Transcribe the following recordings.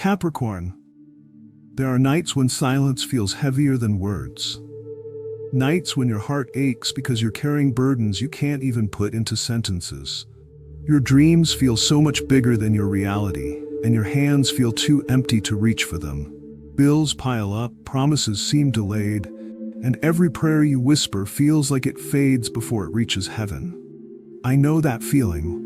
Capricorn, there are nights when silence feels heavier than words. Nights when your heart aches because you're carrying burdens you can't even put into sentences. Your dreams feel so much bigger than your reality, and your hands feel too empty to reach for them. Bills pile up, promises seem delayed, and every prayer you whisper feels like it fades before it reaches heaven. I know that feeling.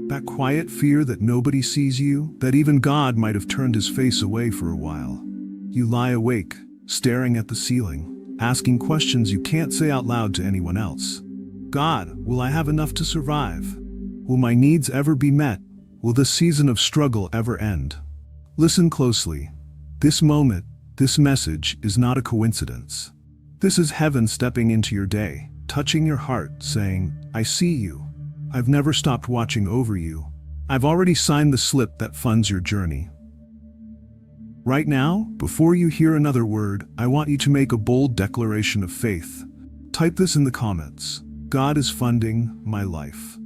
That quiet fear that nobody sees you, that even God might have turned his face away for a while. You lie awake, staring at the ceiling, asking questions you can't say out loud to anyone else. God, will I have enough to survive? Will my needs ever be met? Will this season of struggle ever end? Listen closely. This moment, this message is not a coincidence. This is heaven stepping into your day, touching your heart, saying, I see you. I've never stopped watching over you. I've already signed the slip that funds your journey. Right now, before you hear another word, I want you to make a bold declaration of faith. Type this in the comments. God is funding my life.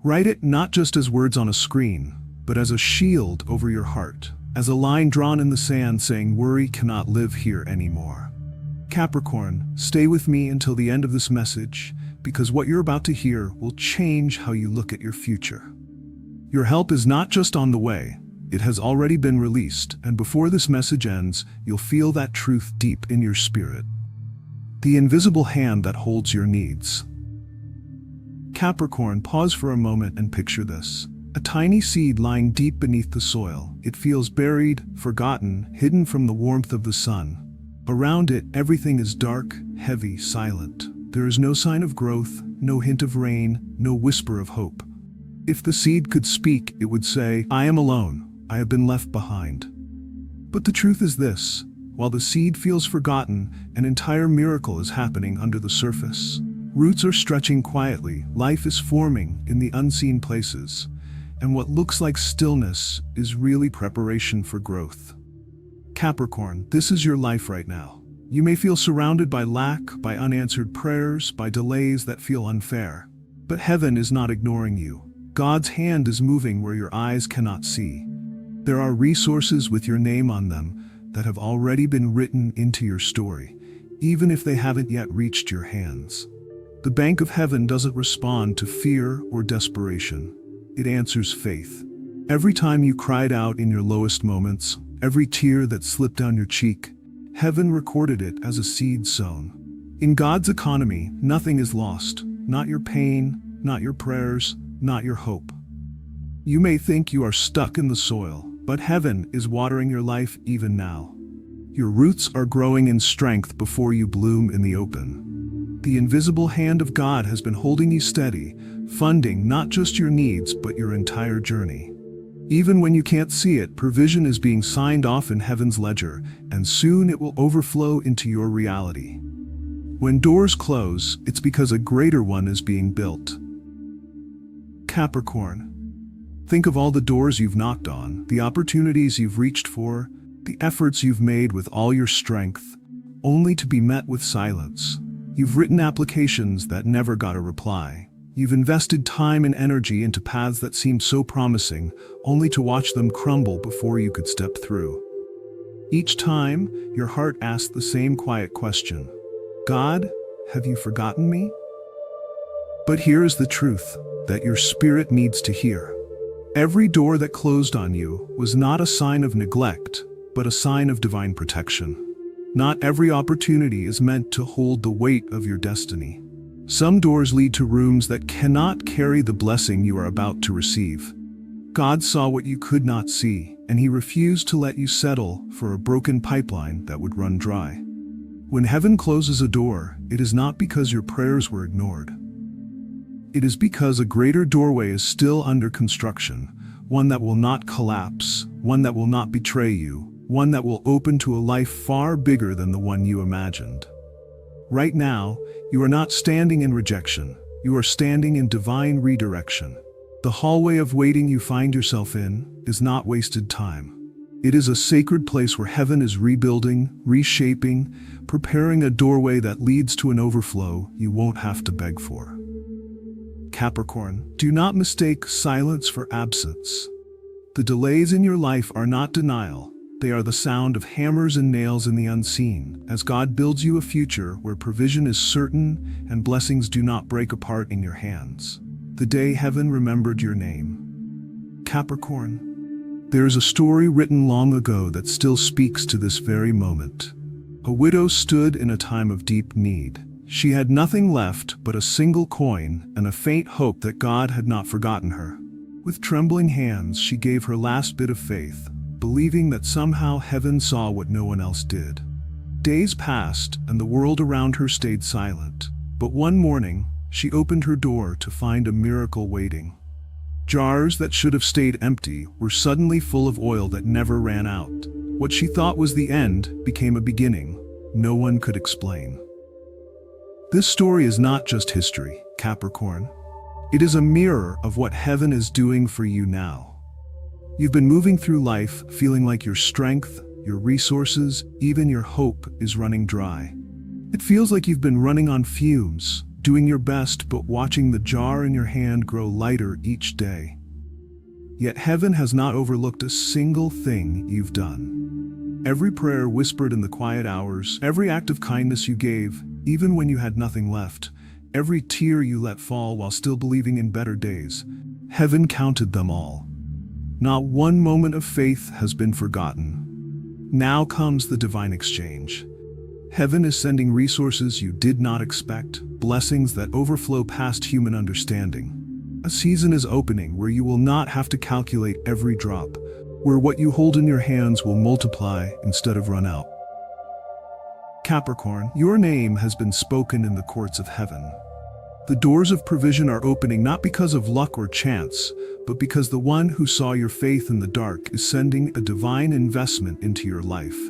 Write it not just as words on a screen, but as a shield over your heart, as a line drawn in the sand saying worry cannot live here anymore. Capricorn, stay with me until the end of this message, because what you're about to hear will change how you look at your future. Your help is not just on the way, it has already been released, and before this message ends, you'll feel that truth deep in your spirit. The invisible hand that holds your needs. Capricorn, pause for a moment and picture this. A tiny seed lying deep beneath the soil. It feels buried, forgotten, hidden from the warmth of the sun. Around it, everything is dark, heavy, silent. There is no sign of growth, no hint of rain, no whisper of hope. If the seed could speak, it would say, I am alone. I have been left behind. But the truth is this: while the seed feels forgotten, an entire miracle is happening under the surface. Roots are stretching quietly, life is forming in the unseen places, and what looks like stillness is really preparation for growth. Capricorn, this is your life right now. You may feel surrounded by lack, by unanswered prayers, by delays that feel unfair. But heaven is not ignoring you. God's hand is moving where your eyes cannot see. There are resources with your name on them that have already been written into your story, even if they haven't yet reached your hands. The bank of heaven doesn't respond to fear or desperation. It answers faith. Every time you cried out in your lowest moments, every tear that slipped down your cheek, heaven recorded it as a seed sown. In God's economy, nothing is lost. Not your pain, not your prayers, not your hope. You may think you are stuck in the soil, but heaven is watering your life even now. Your roots are growing in strength before you bloom in the open. The invisible hand of God has been holding you steady, funding not just your needs, but your entire journey. Even when you can't see it, provision is being signed off in heaven's ledger, and soon it will overflow into your reality. When doors close, it's because a greater one is being built. Capricorn, think of all the doors you've knocked on, the opportunities you've reached for, the efforts you've made with all your strength, only to be met with silence. You've written applications that never got a reply. You've invested time and energy into paths that seemed so promising, only to watch them crumble before you could step through. Each time, your heart asked the same quiet question: God, have you forgotten me? But here is the truth that your spirit needs to hear. Every door that closed on you was not a sign of neglect, but a sign of divine protection. Not every opportunity is meant to hold the weight of your destiny. Some doors lead to rooms that cannot carry the blessing you are about to receive. God saw what you could not see, and he refused to let you settle for a broken pipeline that would run dry. When heaven closes a door, it is not because your prayers were ignored. It is because a greater doorway is still under construction, one that will not collapse, one that will not betray you, one that will open to a life far bigger than the one you imagined. Right now, you are not standing in rejection, you are standing in divine redirection. The hallway of waiting you find yourself in is not wasted time. It is a sacred place where heaven is rebuilding, reshaping, preparing a doorway that leads to an overflow you won't have to beg for. Capricorn, do not mistake silence for absence. The delays in your life are not denial. They are the sound of hammers and nails in the unseen, as God builds you a future where provision is certain and blessings do not break apart in your hands. The day heaven remembered your name. Capricorn. There is a story written long ago that still speaks to this very moment. A widow stood in a time of deep need. She had nothing left but a single coin and a faint hope that God had not forgotten her. With trembling hands, she gave her last bit of faith, believing that somehow heaven saw what no one else did. Days passed, and the world around her stayed silent. But one morning, she opened her door to find a miracle waiting. Jars that should have stayed empty were suddenly full of oil that never ran out. What she thought was the end became a beginning no one could explain. This story is not just history, Capricorn. It is a mirror of what heaven is doing for you now. You've been moving through life feeling like your strength, your resources, even your hope is running dry. It feels like you've been running on fumes, doing your best but watching the jar in your hand grow lighter each day. Yet heaven has not overlooked a single thing you've done. Every prayer whispered in the quiet hours, every act of kindness you gave, even when you had nothing left, every tear you let fall while still believing in better days, heaven counted them all. Not one moment of faith has been forgotten. Now comes the divine exchange. Heaven is sending resources you did not expect, blessings that overflow past human understanding. A season is opening where you will not have to calculate every drop, where what you hold in your hands will multiply instead of run out. Capricorn, your name has been spoken in the courts of heaven. The doors of provision are opening not because of luck or chance, but because the one who saw your faith in the dark is sending a divine investment into your life.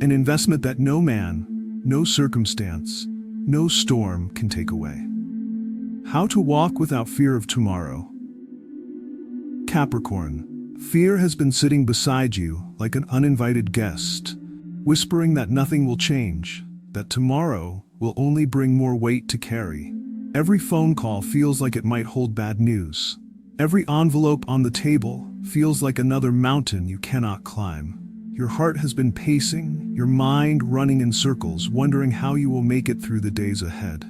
An investment that no man, no circumstance, no storm can take away. How to walk without fear of tomorrow. Capricorn, fear has been sitting beside you like an uninvited guest, whispering that nothing will change, that tomorrow will only bring more weight to carry. Every phone call feels like it might hold bad news. Every envelope on the table feels like another mountain you cannot climb. Your heart has been pacing, your mind running in circles, wondering how you will make it through the days ahead.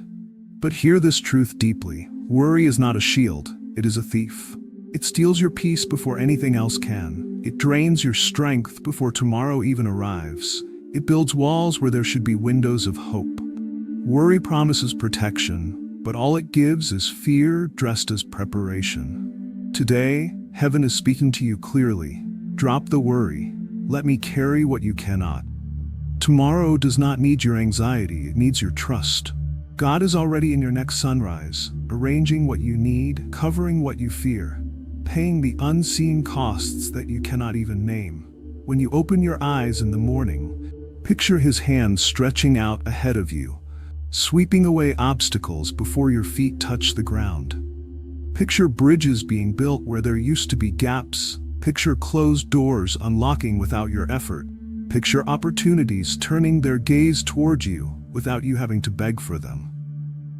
But hear this truth deeply. Worry is not a shield, it is a thief. It steals your peace before anything else can. It drains your strength before tomorrow even arrives. It builds walls where there should be windows of hope. Worry promises protection, but all it gives is fear dressed as preparation. Today, heaven is speaking to you clearly. Drop the worry. Let me carry what you cannot. Tomorrow does not need your anxiety, it needs your trust. God is already in your next sunrise, arranging what you need, covering what you fear, paying the unseen costs that you cannot even name. When you open your eyes in the morning, picture His hand stretching out ahead of you, sweeping away obstacles before your feet touch the ground. Picture bridges being built where there used to be gaps. Picture closed doors unlocking without your effort. Picture opportunities turning their gaze toward you without you having to beg for them.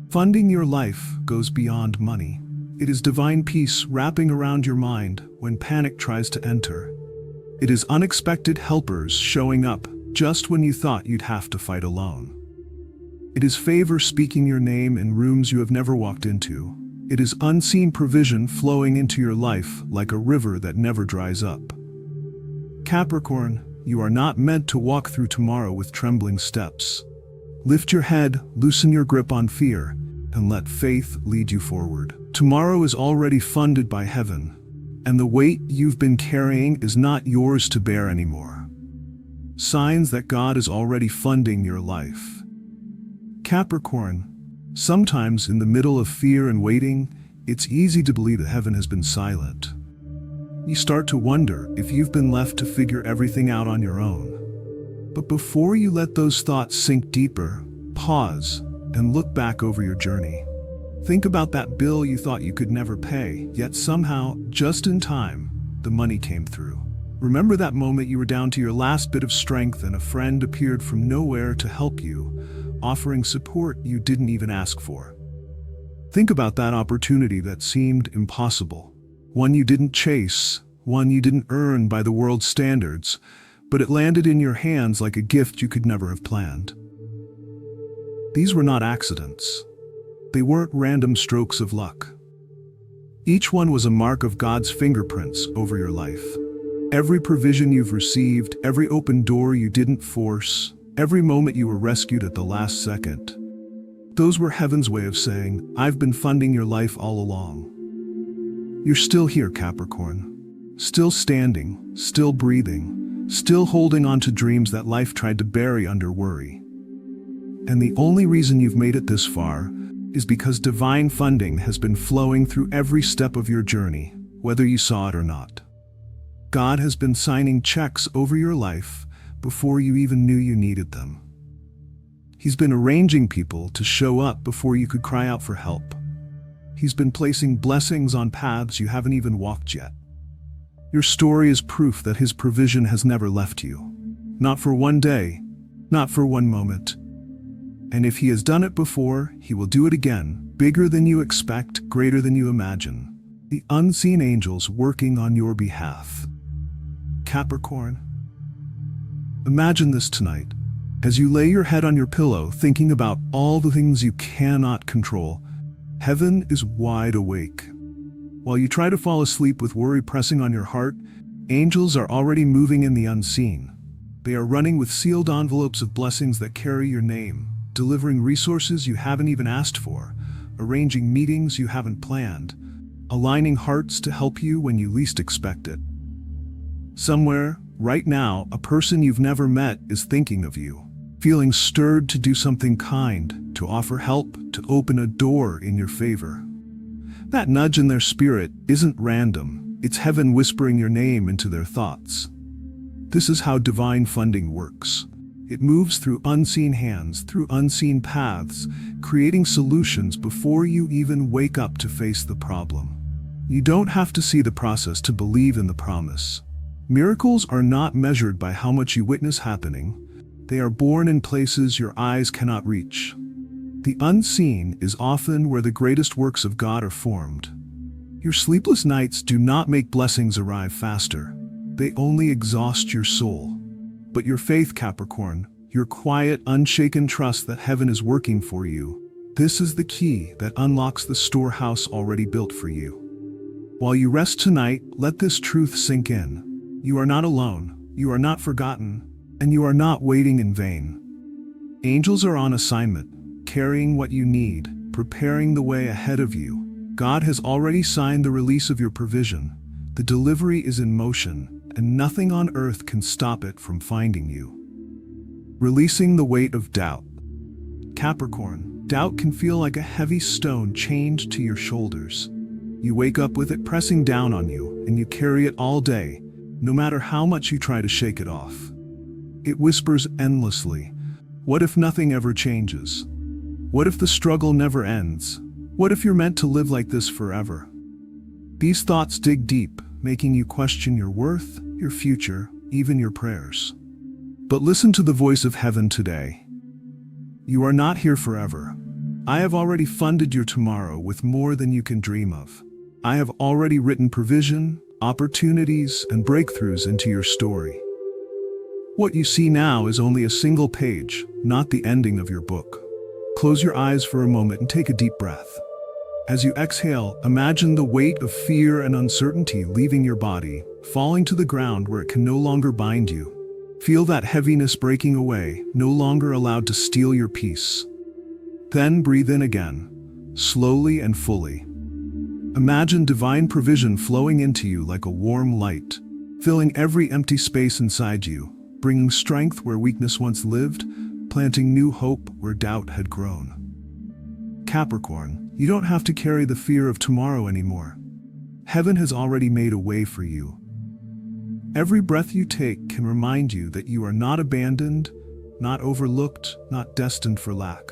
Funding your life goes beyond money. It is divine peace wrapping around your mind when panic tries to enter. It is unexpected helpers showing up just when you thought you'd have to fight alone. It is favor speaking your name in rooms you have never walked into. It is unseen provision flowing into your life like a river that never dries up. Capricorn, you are not meant to walk through tomorrow with trembling steps. Lift your head, loosen your grip on fear, and let faith lead you forward. Tomorrow is already funded by heaven, and the weight you've been carrying is not yours to bear anymore. Signs that God is already funding your life. Capricorn, sometimes in the middle of fear and waiting, it's easy to believe that heaven has been silent. You start to wonder if you've been left to figure everything out on your own. But before you let those thoughts sink deeper, pause and look back over your journey. Think about that bill you thought you could never pay, yet somehow, just in time, the money came through. Remember that moment you were down to your last bit of strength and a friend appeared from nowhere to help you, offering support you didn't even ask for. Think about that opportunity that seemed impossible. One you didn't chase, one you didn't earn by the world's standards, but it landed in your hands like a gift you could never have planned. These were not accidents. They weren't random strokes of luck. Each one was a mark of God's fingerprints over your life. Every provision you've received, every open door you didn't force, every moment you were rescued at the last second. Those were heaven's way of saying, I've been funding your life all along. You're still here, Capricorn. Still standing, still breathing, still holding on to dreams that life tried to bury under worry. And the only reason you've made it this far is because divine funding has been flowing through every step of your journey, whether you saw it or not. God has been signing checks over your life before you even knew you needed them. He's been arranging people to show up before you could cry out for help. He's been placing blessings on paths you haven't even walked yet. Your story is proof that His provision has never left you. Not for one day, not for one moment. And if He has done it before, He will do it again, bigger than you expect, greater than you imagine. The unseen angels working on your behalf. Capricorn, imagine this tonight. As you lay your head on your pillow, thinking about all the things you cannot control, heaven is wide awake. While you try to fall asleep with worry pressing on your heart, angels are already moving in the unseen. They are running with sealed envelopes of blessings that carry your name, delivering resources you haven't even asked for, arranging meetings you haven't planned, aligning hearts to help you when you least expect it. Somewhere, right now, a person you've never met is thinking of you, feeling stirred to do something kind, to offer help, to open a door in your favor. That nudge in their spirit isn't random, it's heaven whispering your name into their thoughts. This is how divine funding works. It moves through unseen hands, through unseen paths, creating solutions before you even wake up to face the problem. You don't have to see the process to believe in the promise. Miracles are not measured by how much you witness happening. They are born in places your eyes cannot reach. The unseen is often where the greatest works of God are formed. Your sleepless nights do not make blessings arrive faster. They only exhaust your soul. But your faith, Capricorn, your quiet, unshaken trust that heaven is working for you, this is the key that unlocks the storehouse already built for you. While you rest tonight, let this truth sink in. You are not alone, you are not forgotten, and you are not waiting in vain. Angels are on assignment, carrying what you need, preparing the way ahead of you. God has already signed the release of your provision. The delivery is in motion, and nothing on earth can stop it from finding you. Releasing the weight of doubt. Capricorn, doubt can feel like a heavy stone chained to your shoulders. You wake up with it pressing down on you, and you carry it all day, no matter how much you try to shake it off. It whispers endlessly, what if nothing ever changes? What if the struggle never ends? What if you're meant to live like this forever? These thoughts dig deep, making you question your worth, your future, even your prayers. But listen to the voice of heaven today. You are not here forever. I have already funded your tomorrow with more than you can dream of. I have already written provision, opportunities, and breakthroughs into your story. What you see now is only a single page, not the ending of your book. Close your eyes for a moment and take a deep breath. As you exhale, imagine the weight of fear and uncertainty leaving your body, falling to the ground where it can no longer bind you. Feel that heaviness breaking away, no longer allowed to steal your peace. Then breathe in again, slowly and fully. Imagine divine provision flowing into you like a warm light, filling every empty space inside you, bringing strength where weakness once lived, planting new hope where doubt had grown. Capricorn, you don't have to carry the fear of tomorrow anymore. Heaven has already made a way for you. Every breath you take can remind you that you are not abandoned, not overlooked, not destined for lack.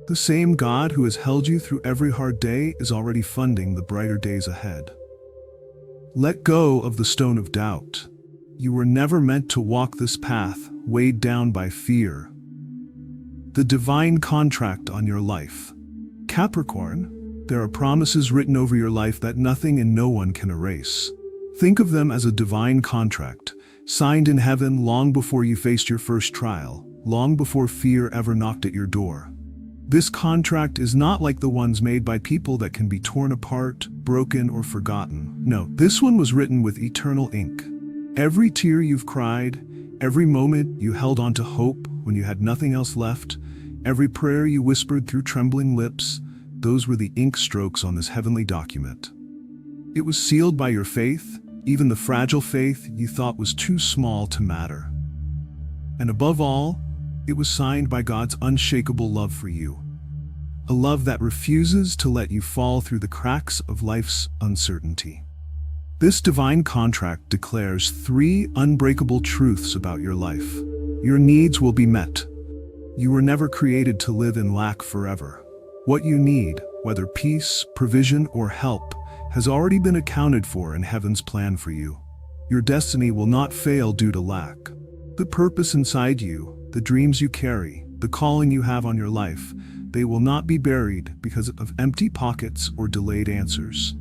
The same God who has held you through every hard day is already funding the brighter days ahead. Let go of the stone of doubt. You were never meant to walk this path, weighed down by fear. The divine contract on your life. Capricorn, there are promises written over your life that nothing and no one can erase. Think of them as a divine contract, signed in heaven long before you faced your first trial, long before fear ever knocked at your door. This contract is not like the ones made by people that can be torn apart, broken, or forgotten. No, this one was written with eternal ink. Every tear you've cried, every moment you held on to hope when you had nothing else left, every prayer you whispered through trembling lips, those were the ink strokes on this heavenly document. It was sealed by your faith, even the fragile faith you thought was too small to matter. And above all, it was signed by God's unshakable love for you. A love that refuses to let you fall through the cracks of life's uncertainty. This divine contract declares 3 unbreakable truths about your life. Your needs will be met. You were never created to live in lack forever. What you need, whether peace, provision, or help, has already been accounted for in heaven's plan for you. Your destiny will not fail due to lack. The purpose inside you, the dreams you carry, the calling you have on your life, they will not be buried because of empty pockets or delayed answers.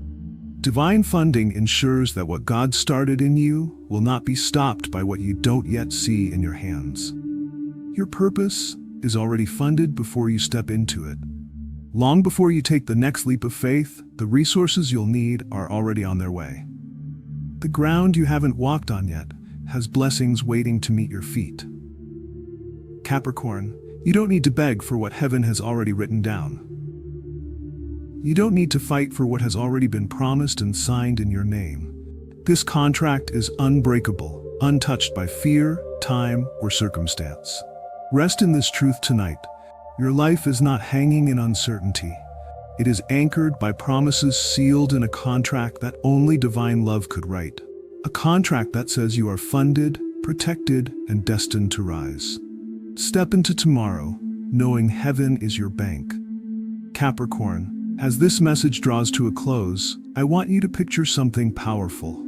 Divine funding ensures that what God started in you will not be stopped by what you don't yet see in your hands. Your purpose is already funded before you step into it. Long before you take the next leap of faith, the resources you'll need are already on their way. The ground you haven't walked on yet has blessings waiting to meet your feet. Capricorn, you don't need to beg for what heaven has already written down. You don't need to fight for what has already been promised and signed in your name. This contract is unbreakable, untouched by fear, time, or circumstance. Rest in this truth tonight. Your life is not hanging in uncertainty. It is anchored by promises sealed in a contract that only divine love could write. A contract that says you are funded, protected, and destined to rise. Step into tomorrow, knowing heaven is your bank. Capricorn, as this message draws to a close, I want you to picture something powerful.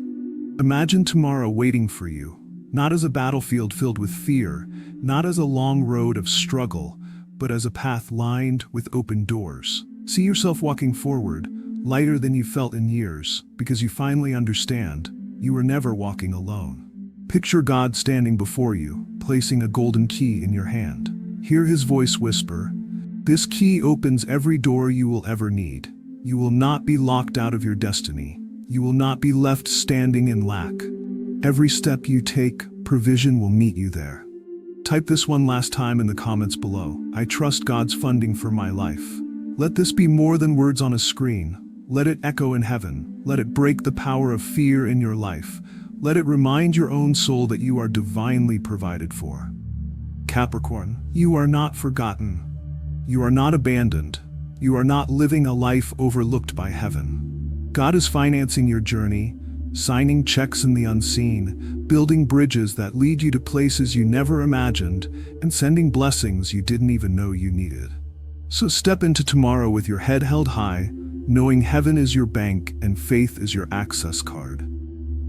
Imagine tomorrow waiting for you, not as a battlefield filled with fear, not as a long road of struggle, but as a path lined with open doors. See yourself walking forward, lighter than you felt in years, because you finally understand you were never walking alone. Picture God standing before you, placing a golden key in your hand. Hear his voice whisper, "This key opens every door you will ever need. You will not be locked out of your destiny. You will not be left standing in lack. Every step you take, provision will meet you there." Type this one last time in the comments below. I trust God's funding for my life. Let this be more than words on a screen. Let it echo in heaven. Let it break the power of fear in your life. Let it remind your own soul that you are divinely provided for. Capricorn, you are not forgotten. You are not abandoned. You are not living a life overlooked by heaven. God is financing your journey, signing checks in the unseen, building bridges that lead you to places you never imagined, and sending blessings you didn't even know you needed. So step into tomorrow with your head held high, knowing heaven is your bank and faith is your access card.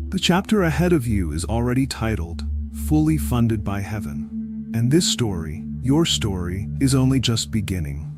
The chapter ahead of you is already titled, Fully Funded by Heaven. And this story, your story, is only just beginning.